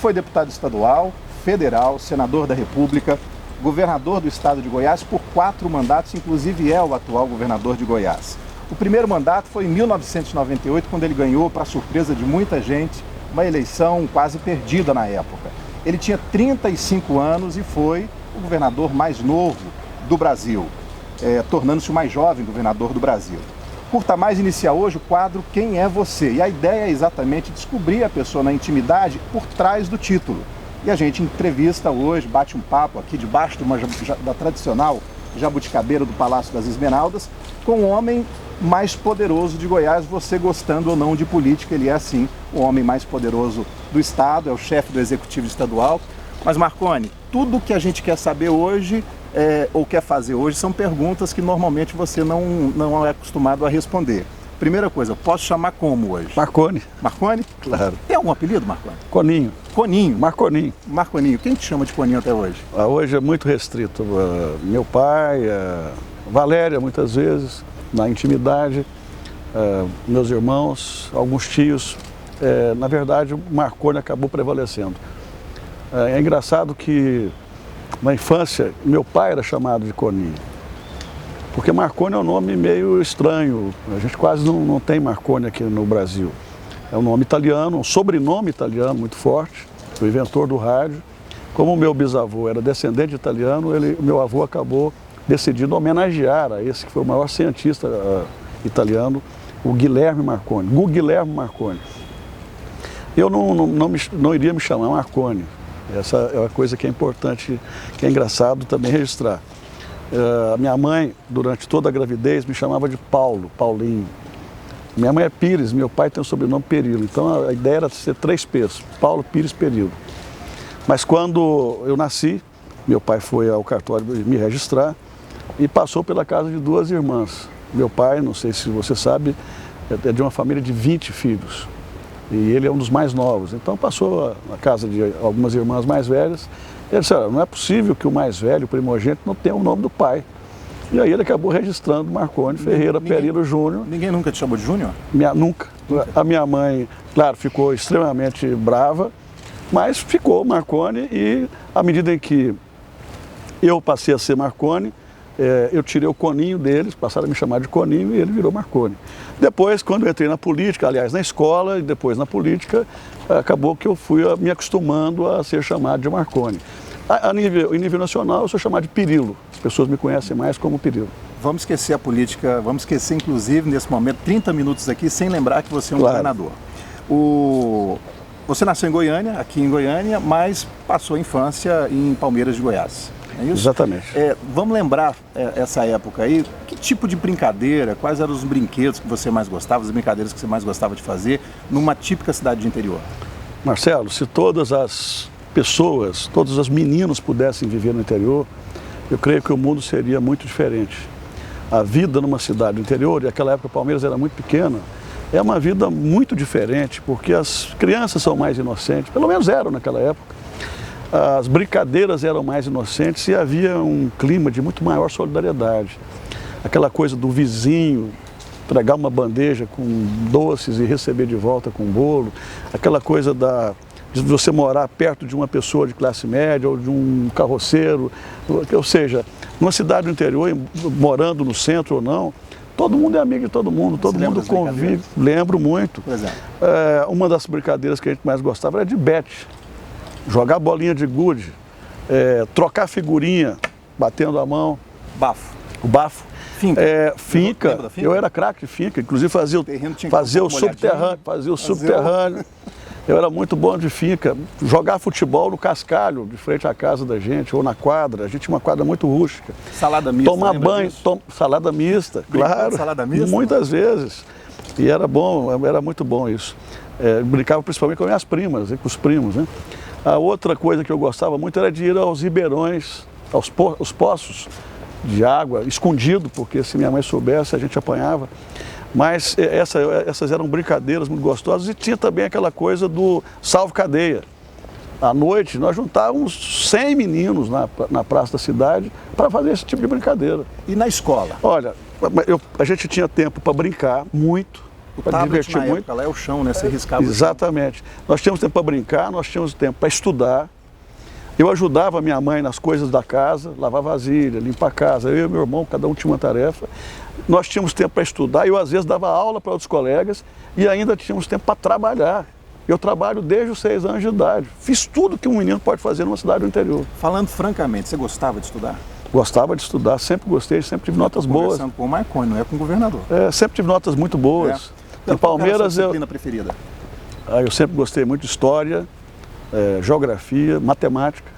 foi deputado estadual, federal, senador da República, governador do estado de Goiás por 4 mandatos, inclusive é o atual governador de Goiás. O primeiro mandato foi em 1998, quando ele ganhou, para surpresa de muita gente, uma eleição quase perdida na época. Ele tinha 35 anos e foi o governador mais novo do Brasil, tornando-se o mais jovem governador do Brasil. Curta Mais inicia hoje o quadro Quem é Você? E a ideia é exatamente descobrir a pessoa na intimidade por trás do título. E a gente entrevista hoje, bate um papo aqui debaixo da tradicional jabuticabeira do Palácio das Esmeraldas, com o homem mais poderoso de Goiás, você gostando ou não de política, ele é sim o homem mais poderoso do estado, é o chefe do executivo estadual. Mas Marconi, tudo que a gente quer saber hoje, ou quer fazer hoje, são perguntas que normalmente você não é acostumado a responder. Primeira coisa, posso chamar como hoje? Marconi. Marconi? Claro. Tem algum apelido, Marconi? Coninho. Coninho? Marconinho. Marconinho. Quem te chama de Coninho até hoje? Hoje é muito restrito. Meu pai, Valéria, muitas vezes, na intimidade, meus irmãos, alguns tios. Na verdade, o Marconi acabou prevalecendo. É engraçado que, na infância, meu pai era chamado de Coninho. Porque Marconi é um nome meio estranho, a gente quase não tem Marconi aqui no Brasil. É um nome italiano, um sobrenome italiano muito forte, o inventor do rádio. Como o meu bisavô era descendente de italiano, meu avô acabou decidindo homenagear a esse que foi o maior cientista italiano, o Guilherme Marconi, Guilherme Marconi. Eu não iria me chamar Marconi, essa é uma coisa que é importante, que é engraçado também registrar. Minha mãe, durante toda a gravidez, me chamava de Paulo, Paulinho. Minha mãe é Pires, meu pai tem o sobrenome Perilo. Então a ideia era ser 3 P's, Paulo, Pires, Perilo. Mas quando eu nasci, meu pai foi ao cartório me registrar e passou pela casa de 2 irmãs. Meu pai, não sei se você sabe, é de uma família de 20 filhos. E ele é um dos mais novos. Então passou na casa de algumas irmãs mais velhas. Ele disse, não é possível que o mais velho, o primogênito, não tenha o nome do pai. E aí ele acabou registrando Marconi Ferreira Perilo Júnior. Ninguém nunca te chamou de Júnior? Nunca. A minha mãe, claro, ficou extremamente brava, mas ficou Marconi e à medida em que eu passei a ser Marconi, eu tirei o Coninho deles, passaram a me chamar de Coninho e ele virou Marconi. Depois, quando eu entrei na política, aliás, na escola e depois na política, acabou que eu fui me acostumando a ser chamado de Marconi. Em nível nacional, eu sou chamado de Perilo. As pessoas me conhecem mais como Perilo. Vamos esquecer a política, vamos esquecer, inclusive, nesse momento, 30 minutos aqui, sem lembrar que você é um governador. Você nasceu em Goiânia, aqui em Goiânia, mas passou a infância em Palmeiras de Goiás. É isso? Exatamente. Vamos lembrar essa época aí, que tipo de brincadeira, quais eram os brinquedos que você mais gostava, as brincadeiras que você mais gostava de fazer numa típica cidade de interior? Marcelo, se todas as pessoas, todos os meninos pudessem viver no interior, eu creio que o mundo seria muito diferente. A vida numa cidade do interior, e naquela época Palmeiras era muito pequena, é uma vida muito diferente, porque as crianças são mais inocentes, pelo menos eram naquela época. As brincadeiras eram mais inocentes e havia um clima de muito maior solidariedade. Aquela coisa do vizinho entregar uma bandeja com doces e receber de volta com bolo, aquela coisa de você morar perto de uma pessoa de classe média ou de um carroceiro, ou seja, numa cidade do interior, morando no centro ou não, todo mundo é amigo de todo mundo convive. Lembro muito. Uma das brincadeiras que a gente mais gostava era de bete. Jogar bolinha de gude, trocar figurinha, batendo a mão. Bafo. O bafo. Finca. Finca. Eu era craque de finca, inclusive fazia o subterrâneo. Eu era muito bom de finca. Jogar futebol no cascalho, de frente à casa da gente, ou na quadra. A gente tinha uma quadra muito rústica. Salada mista. Tomar banho, salada mista, claro. Salada mista? Muitas vezes. E era bom, era muito bom isso. Brincava principalmente com minhas primas, com os primos, né? A outra coisa que eu gostava muito era de ir aos ribeirões, aos poços de água, escondido, porque se minha mãe soubesse a gente apanhava. Mas essas eram brincadeiras muito gostosas e tinha também aquela coisa do salvo-cadeia. À noite nós juntávamos 100 meninos na praça da cidade para fazer esse tipo de brincadeira. E na escola? Olha, a gente tinha tempo para brincar muito. O tablet na época lá é o chão, né? Você riscava. Exatamente. Nós tínhamos tempo para brincar, nós tínhamos tempo para estudar. Eu ajudava a minha mãe nas coisas da casa, lavar vasilha, limpar a casa. Eu e meu irmão, cada um tinha uma tarefa. Nós tínhamos tempo para estudar, eu às vezes dava aula para outros colegas e ainda tínhamos tempo para trabalhar. Eu trabalho desde os 6 anos de idade. Fiz tudo que um menino pode fazer numa cidade do interior. Falando francamente, você gostava de estudar? Gostava de estudar, sempre gostei, sempre tive notas boas. Conversando com o Marconi, não é com o governador. Sempre tive notas muito boas. No Palmeiras, qual era a sua disciplina preferida? Eu sempre gostei muito de história, geografia, matemática.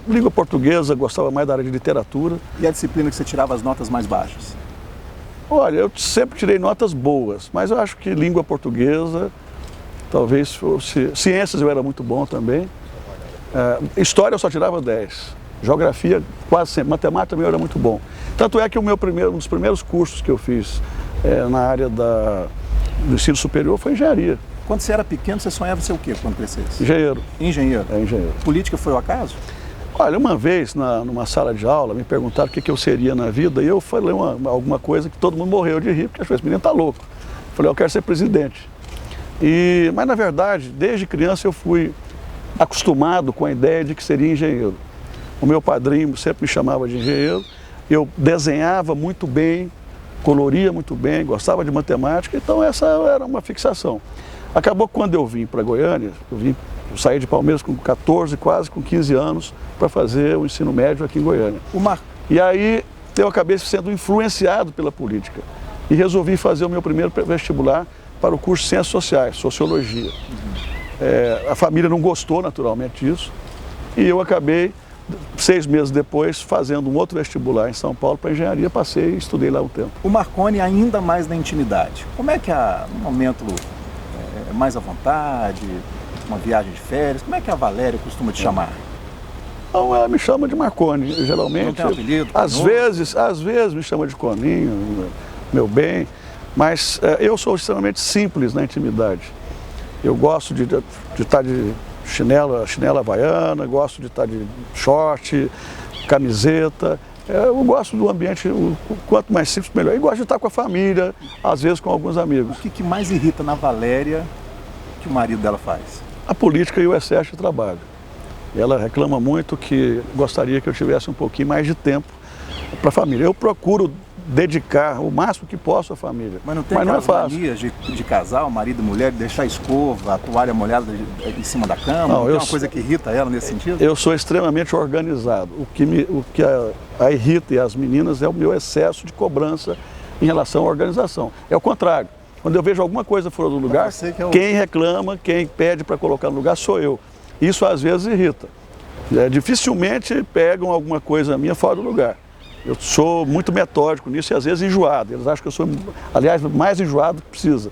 Língua portuguesa, gostava mais da área de literatura. E a disciplina que você tirava as notas mais baixas? Olha, eu sempre tirei notas boas, mas eu acho que língua portuguesa, talvez fosse... Ciências eu era muito bom também. História eu só tirava 10. Geografia quase sempre. Matemática também eu era muito bom. Tanto é que um dos primeiros cursos que eu fiz na área do ensino superior foi engenharia. Quando você era pequeno, você sonhava ser o quê quando crescesse? Engenheiro. Engenheiro? Engenheiro. Política foi o acaso? Olha, uma vez, numa sala de aula, me perguntaram o que eu seria na vida e eu falei alguma coisa que todo mundo morreu de rir, porque esse menino está louco. Eu falei, eu quero ser presidente. Mas, na verdade, desde criança eu fui acostumado com a ideia de que seria engenheiro. O meu padrinho sempre me chamava de engenheiro, eu desenhava muito bem, coloria muito bem, gostava de matemática, então essa era uma fixação. Acabou que quando eu vim para Goiânia, eu saí de Palmeiras com 14, quase com 15 anos, para fazer o ensino médio aqui em Goiânia. E aí eu acabei sendo influenciado pela política e resolvi fazer o meu primeiro vestibular para o curso de Ciências Sociais, Sociologia. A família não gostou naturalmente disso e eu acabei, 6 meses depois, fazendo um outro vestibular em São Paulo para engenharia, passei e estudei lá um tempo. O Marconi ainda mais na intimidade. Como é que no momento mais à vontade, uma viagem de férias, como é que a Valéria costuma te chamar? Não, ela me chama de Marconi, geralmente. Não tem apelido? Às vezes me chama de Coninho, meu bem, mas eu sou extremamente simples na intimidade. Eu gosto de estar de chinela havaiana, gosto de estar de short, camiseta. Eu gosto do ambiente, quanto mais simples, melhor. E gosto de estar com a família, às vezes com alguns amigos. O que mais irrita na Valéria que o marido dela faz? A política e o excesso de trabalho. Ela reclama muito que gostaria que eu tivesse um pouquinho mais de tempo para a família. Eu procuro dedicar o máximo que posso à família. Mas não tem aquelas manias de casal, marido e mulher, de deixar a escova, a toalha molhada em cima da cama? Não tem uma coisa que irrita ela nesse sentido? Eu sou extremamente organizado. O que a irrita e as meninas é o meu excesso de cobrança em relação à organização. É o contrário. Quando eu vejo alguma coisa fora do lugar, quem reclama, quem pede para colocar no lugar sou eu. Isso às vezes irrita. Dificilmente pegam alguma coisa minha fora do lugar. Eu sou muito metódico nisso e às vezes enjoado. Eles acham que eu sou, aliás, mais enjoado do que precisa.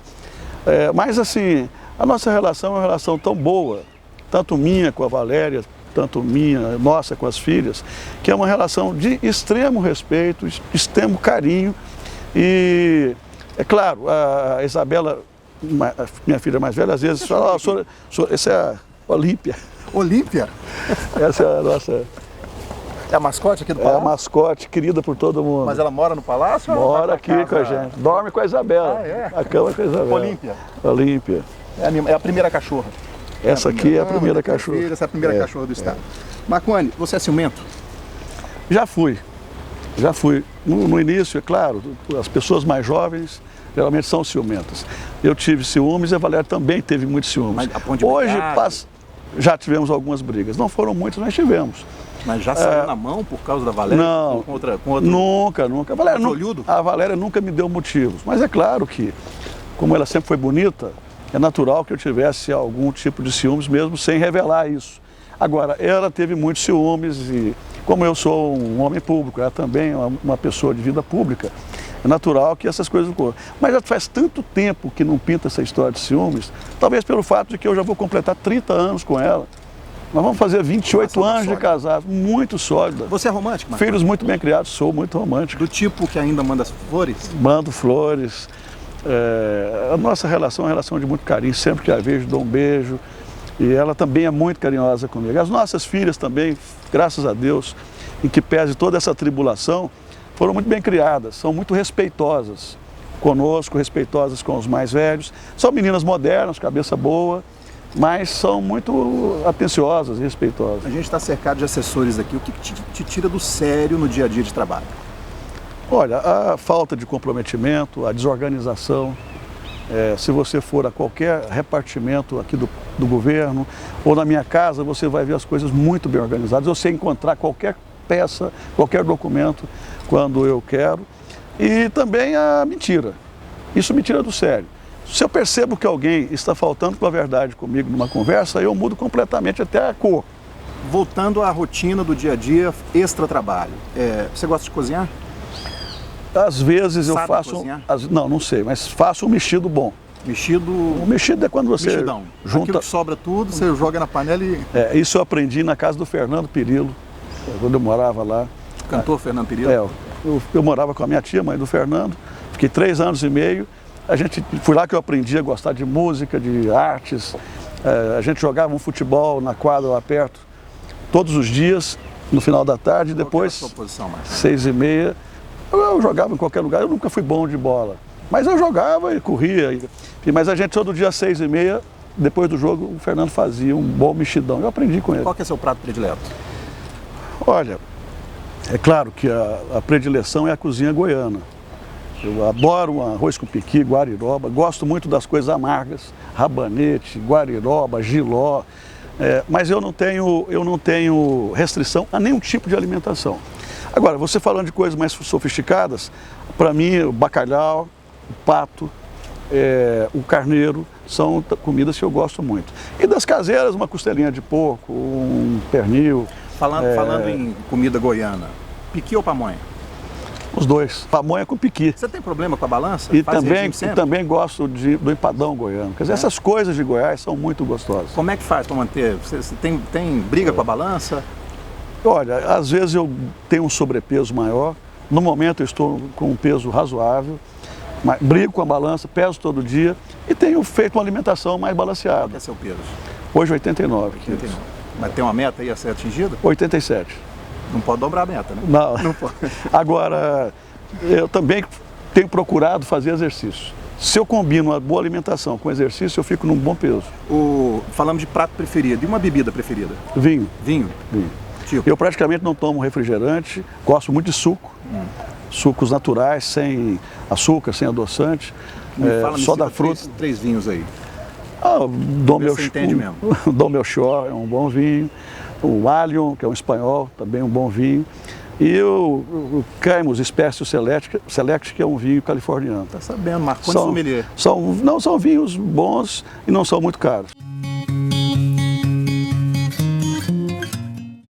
Mas assim, a nossa relação é uma relação tão boa, tanto minha com a Valéria, tanto nossa com as filhas, que é uma relação de extremo respeito, extremo carinho. E, é claro, a Isabela, minha filha mais velha, às vezes fala, essa é a Olímpia. Olímpia? Essa é a nossa... É a mascote aqui do palácio? É a mascote, querida por todo mundo. Mas ela mora no palácio? Mora aqui com a gente. Dorme com a Isabela. A cama com a Isabela. Olímpia? Olímpia. É a primeira cachorra. Essa aqui é a primeira cachorra. Essa é a primeira cachorra do estado. Marconi, você é ciumento? Já fui. No início, é claro, as pessoas mais jovens geralmente são ciumentas. Eu tive ciúmes e a Valéria também teve muitos ciúmes. Mas a ponto de hoje já tivemos algumas brigas. Não foram muitas, mas tivemos. Mas já saiu na mão por causa da Valéria? Não, nunca. A Valéria nunca me deu motivos. Mas é claro que, como ela sempre foi bonita, é natural que eu tivesse algum tipo de ciúmes mesmo sem revelar isso. Agora, ela teve muitos ciúmes e, como eu sou um homem público, ela também é uma pessoa de vida pública, é natural que essas coisas ocorram. Mas já faz tanto tempo que não pinta essa história de ciúmes, talvez pelo fato de que eu já vou completar 30 anos com ela. Nós vamos fazer 28 anos de casados, muito sólida. Você é romântico, Marconi? Filhos muito bem criados, sou muito romântico. Do tipo que ainda manda flores? Mando flores. A nossa relação é uma relação de muito carinho, sempre que a vejo dou um beijo. E ela também é muito carinhosa comigo. As nossas filhas também, graças a Deus, em que pese toda essa tribulação, foram muito bem criadas, são muito respeitosas. conosco, respeitosas com os mais velhos. São meninas modernas, cabeça boa, mas são muito atenciosas e respeitosas. A gente está cercado de assessores aqui. O que te tira do sério no dia a dia de trabalho? Olha, a falta de comprometimento, a desorganização. Se você for a qualquer repartimento aqui do governo ou na minha casa, você vai ver as coisas muito bem organizadas. Eu sei encontrar qualquer peça, qualquer documento quando eu quero. E também a mentira. Isso me tira do sério. Se eu percebo que alguém está faltando com a verdade comigo numa conversa, eu mudo completamente até a cor. Voltando à rotina do dia a dia, extra trabalho. Você gosta de cozinhar? Às vezes eu Sabe faço... cozinhar? Não sei, mas faço um mexido bom. Mexido... O mexido é quando você Mexidão. junta... Aquilo que sobra tudo, você joga na panela e... Isso eu aprendi na casa do Fernando Perillo, quando eu morava lá. Cantor Fernando Perillo? Eu morava com a minha tia, mãe do Fernando, fiquei 3 anos e meio. Fui lá que eu aprendi a gostar de música, de artes. A gente jogava um futebol na quadra lá perto, todos os dias, no final da tarde. Depois, qual que era a sua posição, Marcos? 6h30, eu jogava em qualquer lugar. Eu nunca fui bom de bola, mas eu jogava e corria. Mas a gente todo dia às 6h30, depois do jogo, o Fernando fazia um bom mexidão. Eu aprendi com ele. Qual que é seu prato predileto? Olha, é claro que a predileção é a cozinha goiana. Eu adoro um arroz com piqui, guariroba, gosto muito das coisas amargas, rabanete, guariroba, jiló, mas eu não tenho restrição a nenhum tipo de alimentação. Agora, você falando de coisas mais sofisticadas, para mim o bacalhau, o pato, o carneiro são comidas que eu gosto muito. E das caseiras, uma costelinha de porco, um pernil. Falando em comida goiana, piqui ou pamonha? Os dois, pamonha com piqui. Você tem problema com a balança? E também gosto do empadão goiano. Quer dizer, essas coisas de Goiás são muito gostosas. Como é que faz para manter? Você tem briga com a balança? Olha, às vezes eu tenho um sobrepeso maior. No momento eu estou com um peso razoável. Mas brigo com a balança, peso todo dia e tenho feito uma alimentação mais balanceada. Qual que é seu peso? Hoje 89 quilos. Mas tem uma meta aí a ser atingida? 87. Não pode dobrar a meta, né? Não pode. Agora, eu também tenho procurado fazer exercício. Se eu combino uma boa alimentação com exercício, eu fico num bom peso. Falamos de prato preferido. E uma bebida preferida? Vinho. Vinho? Vinho. Tipo? Eu praticamente não tomo refrigerante, gosto muito de suco. Sucos naturais, sem açúcar, sem adoçante. Só da fruta. Três vinhos aí. Você entende mesmo. Dom Melchior é um bom vinho. O Allion, que é um espanhol, também um bom vinho. E o Camus Espécio Select, que é um vinho californiano. Tá sabendo, Marconi Sommelier. São vinhos bons e não são muito caros.